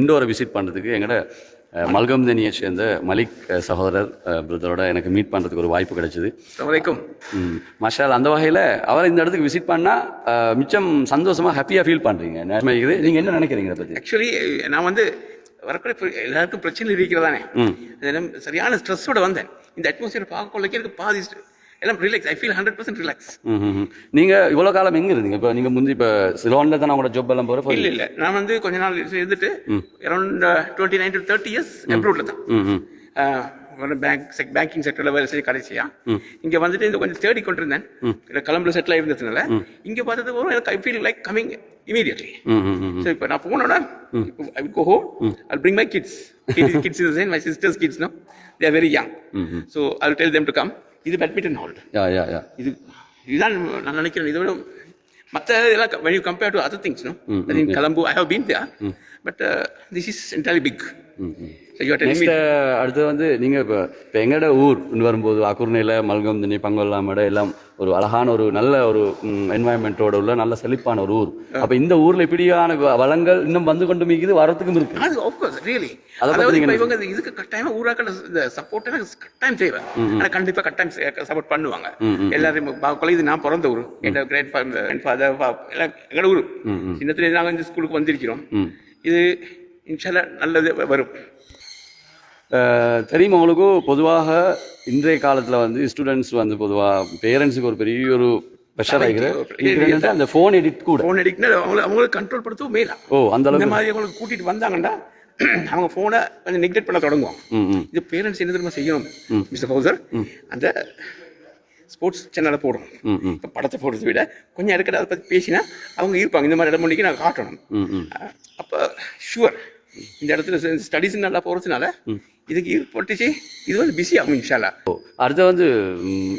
இண்டோரை visit பண்ணுறதுக்கு எங்களோட மல்கம்தனியை சேர்ந்த மலிக் சகோதரர் பிரதரோட எனக்கு மீட் பண்ணுறதுக்கு ஒரு வாய்ப்பு கிடைச்சிது. வரைக்கும் மஷால் அந்த வகையில் அவரை இந்த இடத்துக்கு விசிட் பண்ணால் மிச்சம் சந்தோஷமாக ஹாப்பியாக ஃபீல் பண்ணுறீங்க. இது நீங்கள் என்ன நினைக்கிறீங்க அதை பற்றி? ஆக்சுவலி நான் வந்து வரக்கூடிய எல்லாருக்கும் பிரச்சனை இருக்கிறதானே, சரியான ஸ்ட்ரெஸ்ஸோட வந்தேன். இந்த அட்மாஸ்பியர் பார்க்கறதுக்கு எனக்கு பாதி எல்லாம் ரிலாக்ஸ். I feel 100% relax. நீங்கள் இவ்வளோ காலம் எங்கே இருந்தீங்க? இப்போ நீங்கள் முந்தி இப்போ சிலோனில் தான் உங்களோட ஜாப் எல்லாம் போகிற? இல்லை, நான் வந்து கொஞ்ச நாள் இருந்துட்டு அரௌண்ட் 29 to 30 years அப்ராட்ல தான் பேங்கிங் செக்டர்ல வேலை செய்ய கடைசியா இங்க வந்துட்டு இந்த கொஞ்சம் தேடி கொண்டிருந்தேன். கலம்புல செட்டில் ஆயிருந்ததுனால இங்க பார்த்தது எனக்கு I feel like coming immediately. So இப்போ நான் போனோன்னா I will go home, I'll bring my kids in the sense my sister's kids, no, they are very young. So I'll tell them to come. இது badminton hall. இதுதான் நான் நினைக்கிறேன். இதை விட மற்ற இதெல்லாம் when you compare to other things, no, in Colombo I have been there, but this is entirely big. அடுத்து வந்து நீங்கள் இப்போ எங்களோட ஊர்னு வரும்போது அக்குர்ணையில் மல்கம்தனி பங்கொல்லாமட எல்லாம் ஒரு அழகான ஒரு நல்ல ஒரு என்வாயன்மெண்ட்டோட உள்ள நல்ல செழிப்பான ஒரு ஊர். அப்போ இந்த ஊரில் இப்படியான வளங்கள் இன்னும் வந்து கொண்டு மிகுது, வரத்துக்கும் இருக்கு. இவங்க இதுக்கு கட்டாயமா ஊராக்கள் சப்போர்ட் எனக்கு கட்டாயம் தேவை. ஆனால் கண்டிப்பாக கட்டாயம் சப்போர்ட் பண்ணுவாங்க எல்லாரும். இது நான் பிறந்த ஊர், என் கிராண்ட் ஃபாதர் எல்லாம் எங்களோட ஊர். சின்னத்துல நாங்கள் இந்த ஸ்கூலுக்கு வந்திருக்கிறோம். இது இன்ஷால்லா நல்லது வரும். தெரியுமா உங்களுக்கு? பொதுவாக இன்றைய காலத்தில் வந்து ஸ்டூடெண்ட்ஸ் வந்து பொதுவாக பேரண்ட்ஸுக்கு ஒரு பெரிய ஒரு ப்ரெஷர் ஆகிருக்கு. அந்த ஃபோன் எடிக்ட் கூட அவங்களுக்கு கண்ட்ரோல் படுத்தவும் மேலா. அந்த அளவுக்கு மாதிரி அவங்களுக்கு கூட்டிட்டு வந்தாங்கன்னா அவங்க ஃபோனை கொஞ்சம் நெக்லெக்ட் பண்ண தொடங்குவோம். இது பேரண்ட்ஸ் என்ன தெரியுமா செய்யணும் மிஸ்டர் ஃபௌசர்? அந்த ஸ்போர்ட்ஸ் சேனலை போடணும். இப்போ படத்தை போடுறதை விட கொஞ்சம் இடத்துல அதை பற்றி பேசினா அவங்க இருப்பாங்க. இந்த மாதிரி இடம் பண்ணிக்கு நான் காட்டணும். அப்போ ஷுவர் இந்த இடத்துல ஸ்டடீஸ் நல்லா போகிறதுனால இதுக்கு ஈடுபட்டுச்சு. இது வந்து பிஸி ஆகும் இன்ஷால்லா. அடுத்து வந்து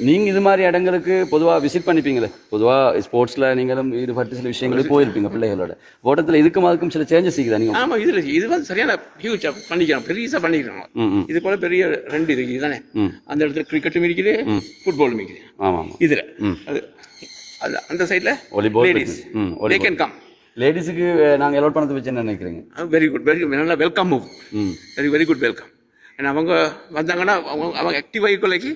நீங்கள் இது மாதிரி இடங்களுக்கு பொதுவாக விசிட் பண்ணிப்பீங்களே, பொதுவாக ஸ்போர்ட்ஸில் நீங்களும் ஈடுபட்டு சில விஷயங்களுக்கு போயிருப்பீங்க பிள்ளைகளோட ஓட்டத்தில். இதுக்கும் அதுக்கும் சில சேஞ்சஸ் இருக்குதா நீங்கள்? ஆமாம், இது வந்து சரியான ஹியூஜ் பண்ணிக்கிறோம், பெருசாக பண்ணிக்கிறோம். இது போல பெரிய ரெண்டு இருக்குது தானே. அந்த இடத்துல கிரிக்கெட்டும் இருக்குது, ஃபுட்பாலும் இருக்குது. ஆமாம், இதில் அது அந்த சைடில் volleyball, ladies they can come. லேடிஸுக்கு நாங்கள் அலோட் பண்ணது வச்சு என்ன நினைக்கிறீங்க? வெரி குட், நல்லா welcome move, very good welcome. ஏன்னா அவங்க வந்தாங்கன்னா அவங்க ஆக்டிவ் ஆகிக்கொள்ளைக்கு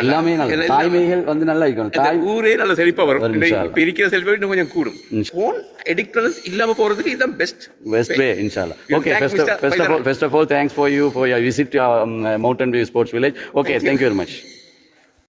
எல்லாமே நல்ல தாய்மைகள் வந்து நல்லா இருக்கணும். ஊரே நல்ல செழிப்பாக வரும். இப்போ இருக்கிற செழிப்பாக இன்னும் கொஞ்சம் கூடும். ஃபோன் அடிக்டர்ஸ் இல்லாமல் போகிறதுக்கு இதுதான் பெஸ்ட் வே இன்ஷால்லா. Okay, first of all thanks for your visit to Mountain View Sports Village. Okay, thank you very much.